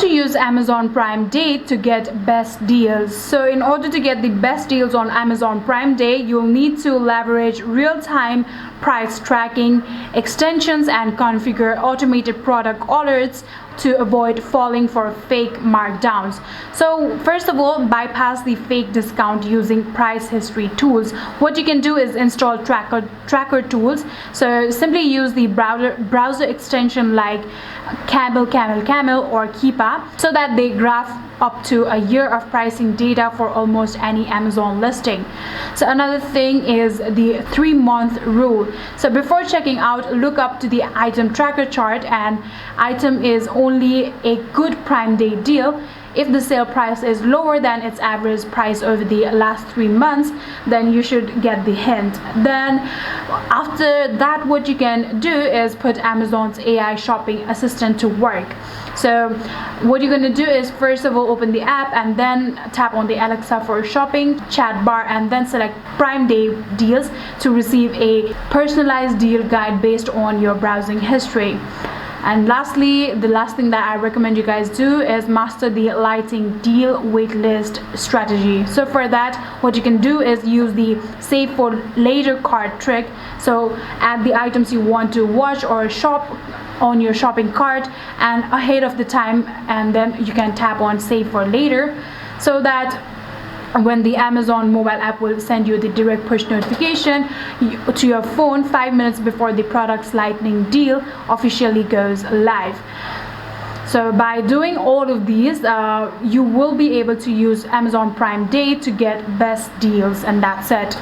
to use Amazon Prime Day to get best deals. So in order to get the best deals on Amazon Prime Day, you'll need to leverage real-time price tracking extensions and configure automated product alerts to avoid falling for fake markdowns. So first of all, bypass the fake discount using price history tools. What you can do is install tracker tools. So simply use the browser extension like Camel or Keepa, so that they graph up to a year of pricing data for almost any Amazon listing. So another thing is the 3-month rule. So before checking out, look up to the item tracker chart, and item is only a good Prime Day deal if the sale price is lower than its average price over the last 3 months. Then you should get the hint. Then after that, what you can do is put Amazon's AI shopping assistant to work. So what you're going to do is, first of all, open the app and then tap on the Alexa for shopping chat bar, and then select Prime Day deals to receive a personalized deal guide based on your browsing history. And lastly, the last thing that I recommend you guys do is master the lighting deal waitlist strategy. So for that, what you can do is use the save for later cart trick. So add the items you want to watch or shop on your shopping cart and ahead of the time, and then you can tap on save for later, so that when the Amazon mobile app will send you the direct push notification to your phone 5 minutes before the product's lightning deal officially goes live. So by doing all of these, you will be able to use Amazon Prime Day to get best deals, and that's it.